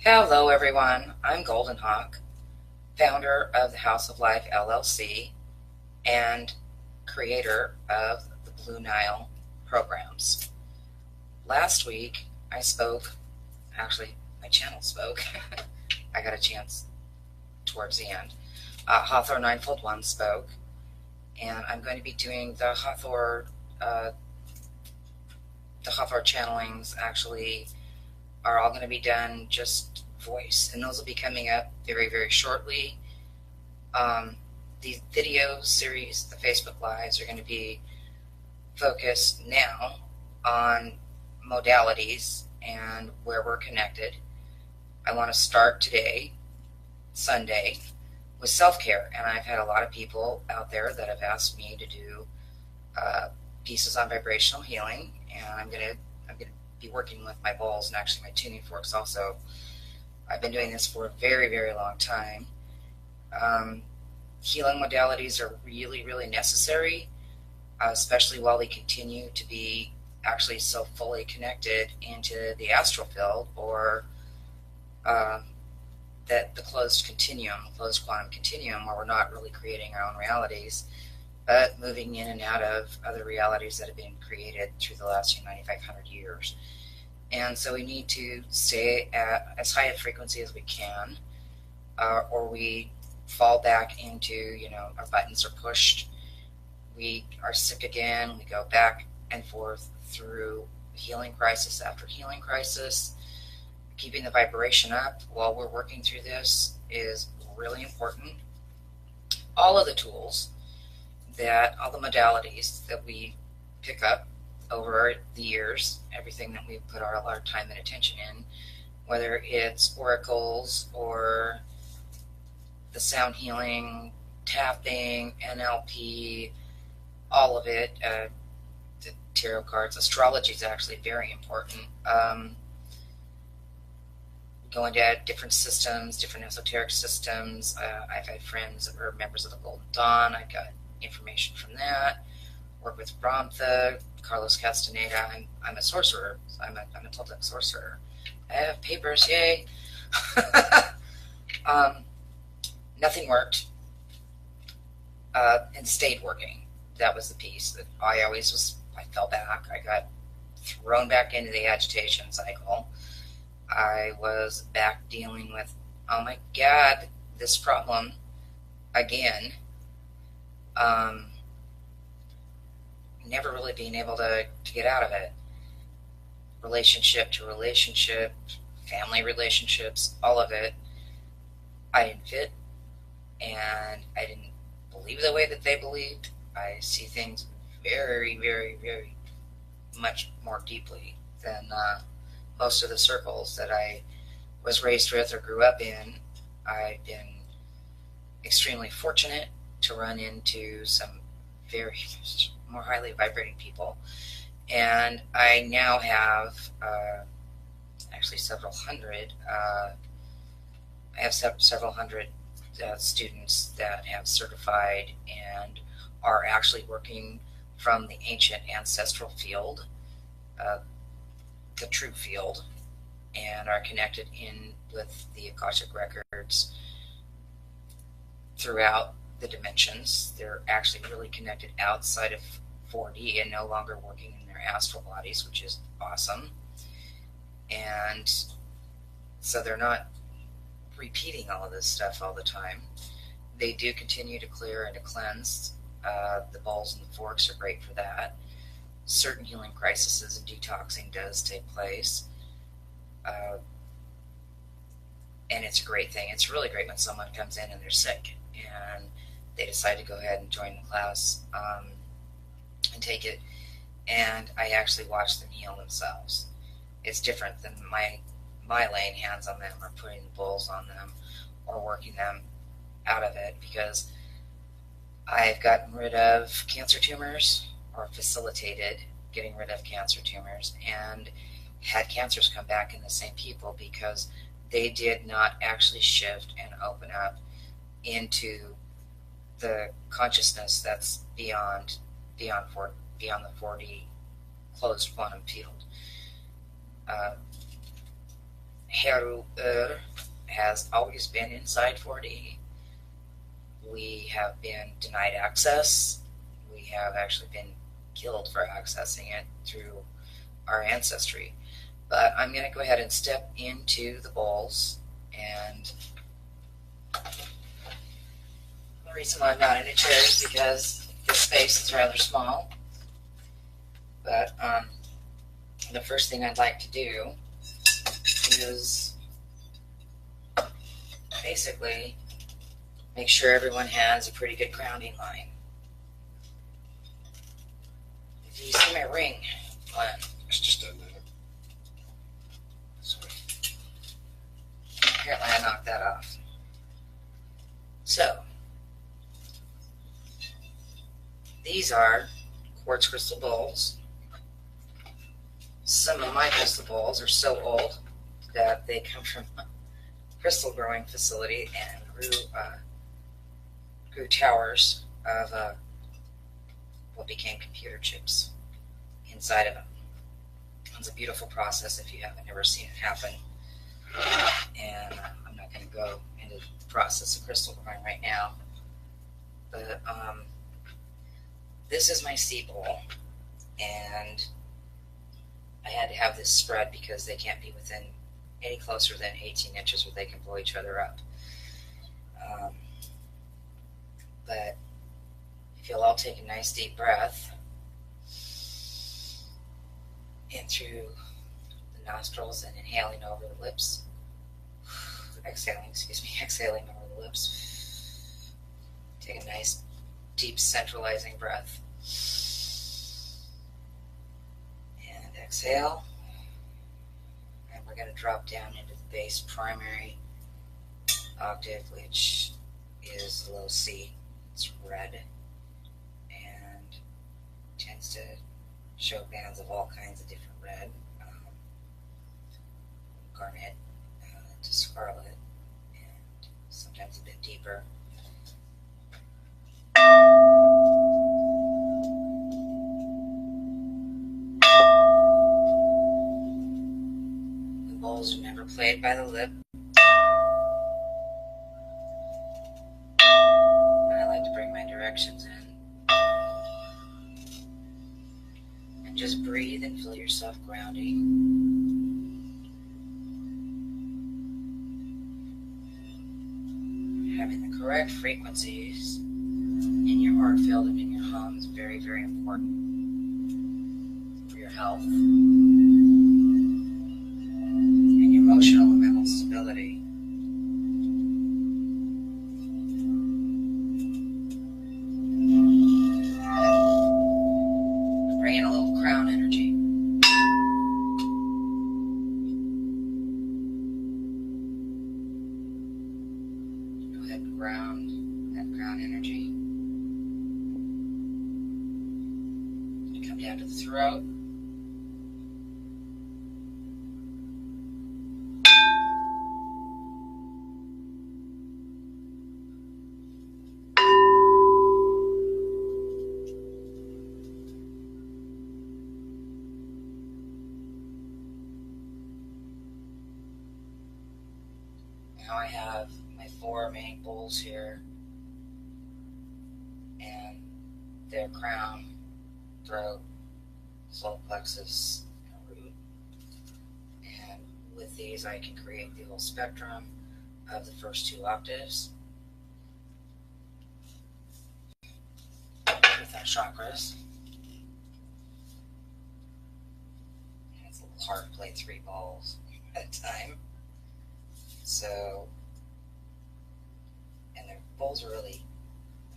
Hello, everyone. I'm GoldenHawk, founder of the House of Life LLC and creator of the Blue Nile programs. Last week, I spoke, actually, my channel spoke. I got a chance towards the end. Hawthorne Ninefold One spoke, and I'm going to be doing the Hawthorne channelings actually are all going to be done just voice, and those will be coming up very, very shortly. The video series, the Facebook Lives, are going to be focused now on modalities and where we're connected. I want to start today, Sunday, with self-care, and I've had a lot of people out there that have asked me to do pieces on vibrational healing, and I'm gonna be working with my bowls and actually my tuning forks also. I've been doing this for a very, very long time. Healing modalities are really, really necessary, especially while we continue to be actually so fully connected into the astral field, or that the closed quantum continuum, where we're not really creating our own realities, but moving in and out of other realities that have been created through the last 9,500 years. And so we need to stay at as high a frequency as we can, or we fall back into, our buttons are pushed, we are sick again, we go back and forth through healing crisis after healing crisis. Keeping the vibration up while we're working through this is really important. All of the tools all the modalities that we pick up over the years, everything that we put our time and attention in, whether it's oracles or the sound healing, tapping, NLP, all of it, the tarot cards, astrology is actually very important. Going to different systems, different esoteric systems. I've had friends that were members of the Golden Dawn. I got information from that. Work with Ramtha, Carlos Castaneda. I'm a sorcerer. I'm a Toltec sorcerer. I have papers, yay. Nothing worked, and stayed working. That was the piece that I fell back. I got thrown back into the agitation cycle. I was back dealing with, oh my God, this problem again. Never really being able to get out of it. Relationship to relationship, family relationships, all of it. I didn't fit, and I didn't believe the way that they believed. I see things very, very, very much more deeply than most of the circles that I was raised with or grew up in. I've been extremely fortunate to run into some very more highly vibrating people, and I now have actually several hundred. I have several hundred students that have certified and are actually working from the ancient ancestral field, the true field, and are connected in with the Akashic records throughout the dimensions. They're actually really connected outside of 4D and no longer working in their astral bodies, which is awesome. And so they're not repeating all of this stuff all the time. They do continue to clear and to cleanse. The bowls and the forks are great for that. Certain healing crises and detoxing does take place. And it's a great thing. It's really great when someone comes in and they're sick and they decide to go ahead and join the class and take it. And I actually watch them heal themselves. It's different than my laying hands on them or putting the bowls on them or working them out of it, because I've gotten rid of cancer tumors, or facilitated getting rid of cancer tumors, and had cancers come back in the same people because they did not actually shift and open up into the consciousness that's beyond the 4D closed quantum field. Heru has always been inside 4D. We have been denied access. We have actually been killed for accessing it through our ancestry. But I'm going to go ahead and step into the bowls. And the reason why I'm not in a chair is because the space is rather small. But the first thing I'd like to do is basically make sure everyone has a pretty good grounding line. Do you see my ring, Glenn? It's just down there. Sorry. Apparently I knocked that off. So, these are quartz crystal bowls. Some of my crystal bowls are so old that they come from a crystal growing facility and grew towers of what became computer chips inside of them. It's a beautiful process if you haven't ever seen it happen. And I'm not going to go into the process of crystal growing right now. But this is my seed bowl, and I had to have this spread because they can't be within any closer than 18 inches where they can blow each other up. But if you'll all take a nice deep breath in through the nostrils and inhaling over the lips, exhaling over the lips. Take a nice deep centralizing breath. And exhale. And we're going to drop down into the bass primary octave, which is low C. It's red and tends to show bands of all kinds of different red, garnet to scarlet, and sometimes a bit deeper. The bowls are never played by the lip. Directions in, and just breathe and feel yourself grounding. Having the correct frequencies in your aura field and in your hum is very, very important for your health and your emotional and mental stability. Down to the throat. Now I have my 4 main bowls here, and their crown, throat, solar plexus, and root. And with these I can create the whole spectrum of the first 2 octaves with our chakras. And it's a little hard to play 3 balls at a time. So, and their bowls are really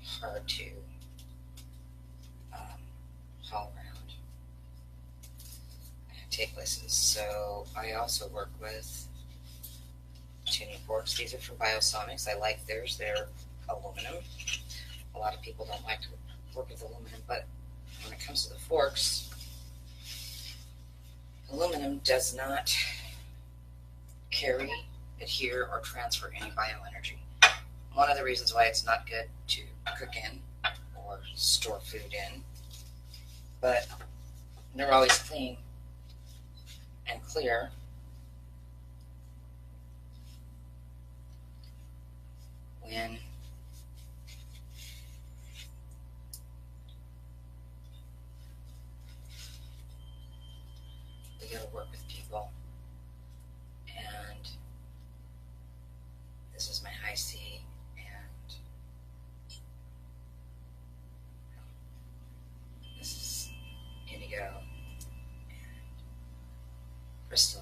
hard to haul around and take places. So I also work with tuning forks. These are from Biosonics. I like theirs. They're aluminum. A lot of people don't like to work with aluminum, but when it comes to the forks, aluminum does not carry, adhere, or transfer any bioenergy. One of the reasons why it's not good to cook in or store food in, but they're always clean and clear when we go to work with people, and this is my high C, and this is indigo and crystal.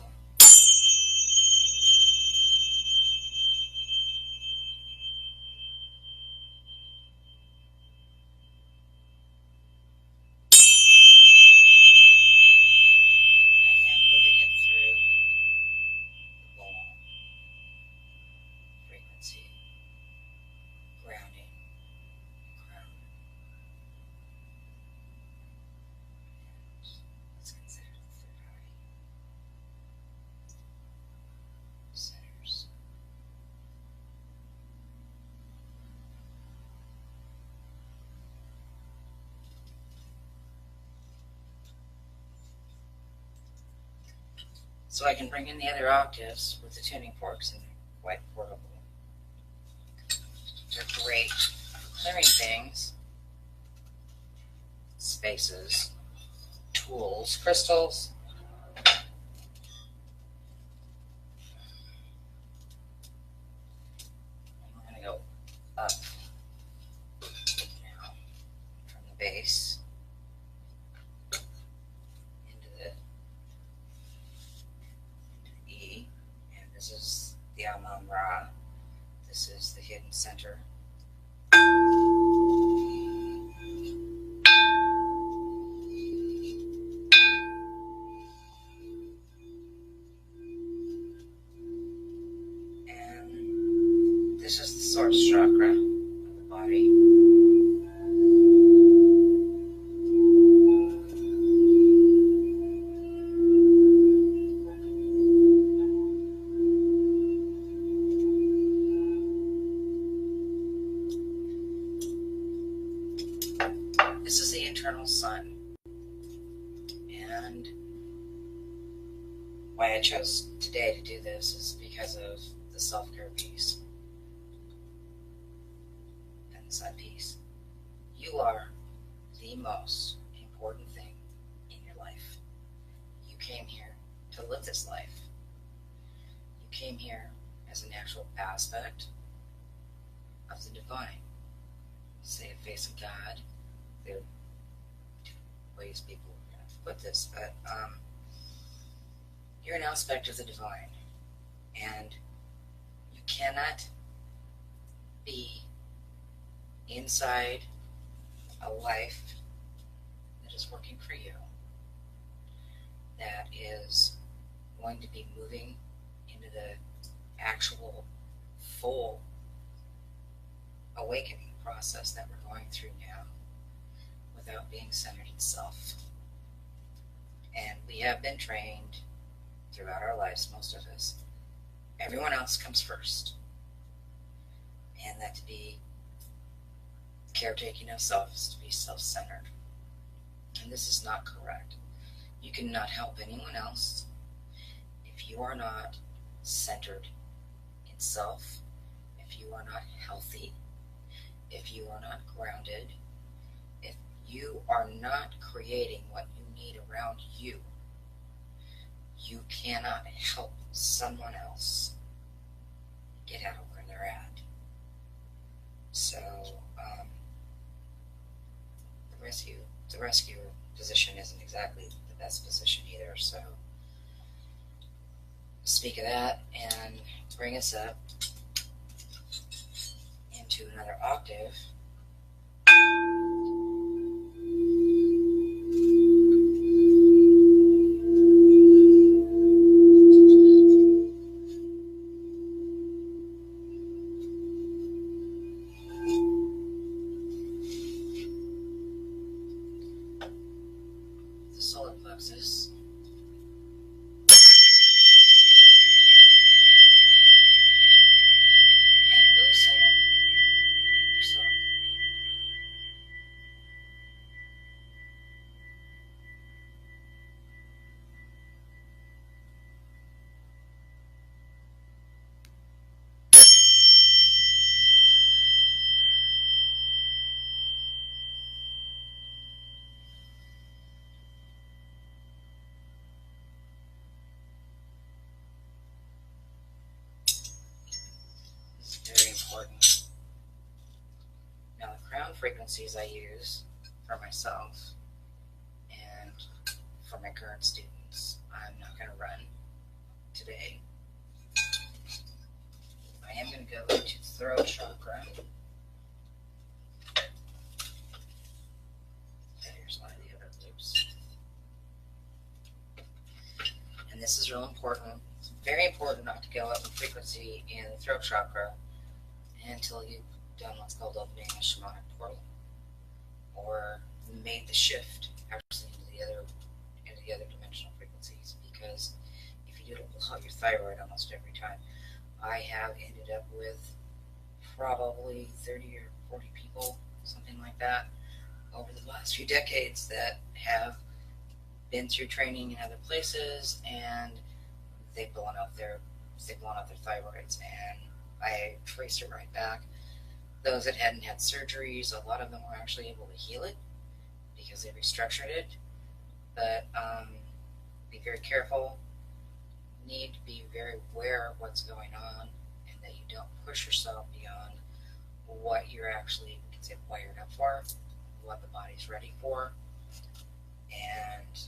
I am moving it through the ball, frequency, grounding, crown. And let's consider the third eye, centers. So I can bring in the other octaves with the tuning forks, and they're quite portable. They're great for clearing things, spaces, tools, crystals. And we're going to go up now from the base into the E, and this is the Amon Ra. This is the hidden center. And this is the source chakra of the body. This is the internal sun. And why I chose today to do this is because of the self-care piece and the sun piece. You are the most important thing in your life. You came here to live this life. You came here as a natural aspect of the divine. Say a face of God. There are different ways people are going to put this, but you're an aspect of the divine, and you cannot be inside a life that is working for you, that is going to be moving into the actual full awakening process that we're going through now without being centered in self. And we have been trained throughout our lives, most of us, everyone else comes first, and that to be caretaking of self is to be self-centered, and this is not correct. You cannot help anyone else if you are not centered in self, if you are not healthy, if you are not grounded, if you are not creating what you need around you. You cannot help someone else get out of where they're at. So the rescuer position isn't exactly the best position either. So speak of that and bring us up into another octave. Solar plexus. And really center yourself. frequencies I use for myself and for my current students. I'm not going to run today. I am going to go into throat chakra. Here's one of the other loops. And this is real important. It's very important not to go up in frequency in the throat chakra until you've done what's called opening a shamanic portal, or made the shift actually into the other dimensional frequencies. Because if you do it, it will blow out your thyroid almost every time. I have ended up with probably 30 or 40 people, something like that, over the last few decades that have been through training in other places, and they've blown out their thyroids, and I traced it right back. Those that hadn't had surgeries, a lot of them were actually able to heal it because they restructured it. But be very careful. Need to be very aware of what's going on, and that you don't push yourself beyond what you're actually, we can say, wired up for, what the body's ready for. And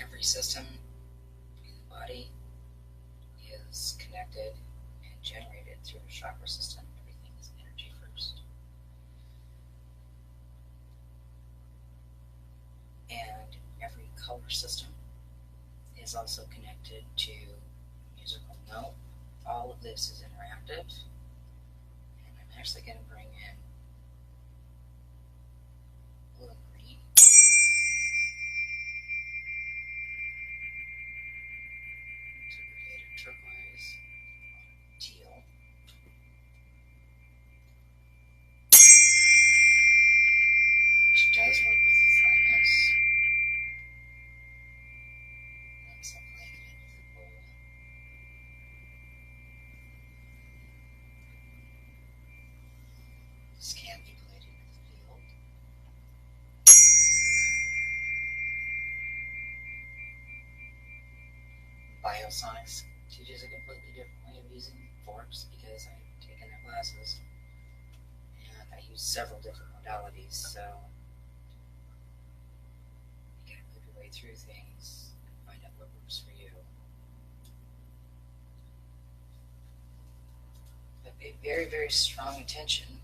every system in the body is connected and generated through a chakra system. Everything is energy first. And every color system is also connected to a musical note. All of this is interactive. And I'm actually going to bring in blue and green. To create a turquoise, teal. Which does work with the thymus. Once I'm playing it into the bowl. This can be played into the field. Biosonics teaches a completely different way of using forks because I've taken their classes and I use several different modalities, so you gotta move your way through things and find out what works for you. But pay very, very strong attention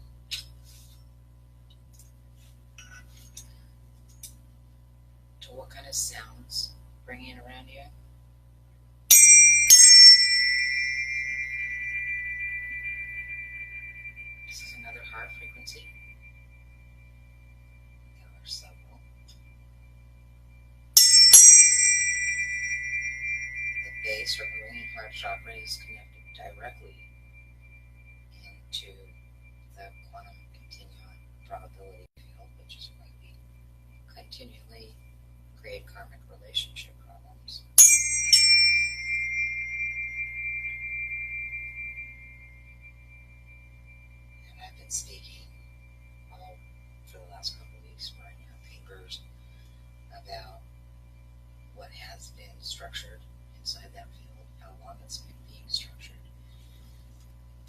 to what kind of sounds bringing in around you. This is another heart frequency. There are several. The base or main heart chakra is connected directly into the quantum continuum probability field, which is going to be continually create karmic relationship problems. And I've been speaking all for the last couple of weeks, writing out papers about what has been structured inside that field, how long it's been being structured,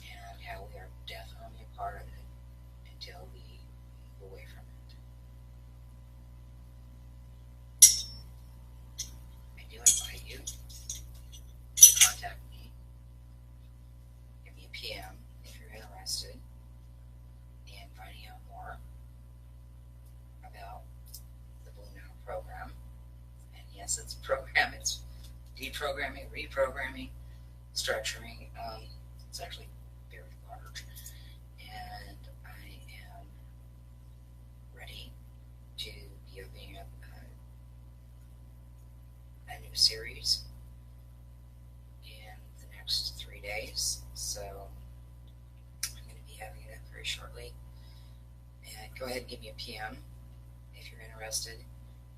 and how we are definitely a part of it until we move away from it. I do invite you to contact me. Give me a PM if you're interested in finding out more about the Blue Now program. And yes, it's a program. It's deprogramming, reprogramming, structuring. It's actually very large. And I am ready to be opening up a new series in the next 3 days. So I'm going to be having it up very shortly. And go ahead and give me a PM if you're interested.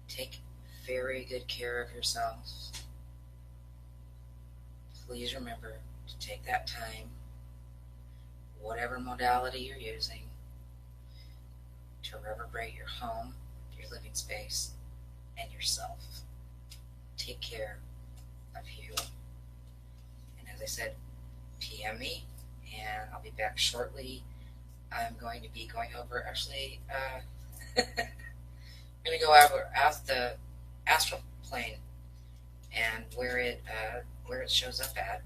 Take very good care of yourself. Please remember to take that time, whatever modality you're using, to reverberate your home, your living space, and yourself. Take care of you. And as I said, PM me, and I'll be back shortly. I'm going to be going over, actually, I'm going to go over the astral plane and where it shows up at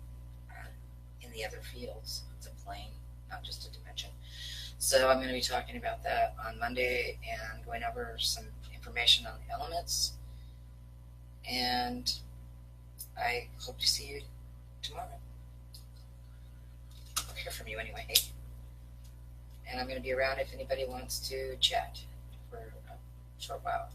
in the other fields. It's a plane, not just a dimension. So I'm going to be talking about that on Monday and going over some information on the elements. And I hope to see you tomorrow. I'll hear from you anyway. And I'm going to be around if anybody wants to chat for a short while.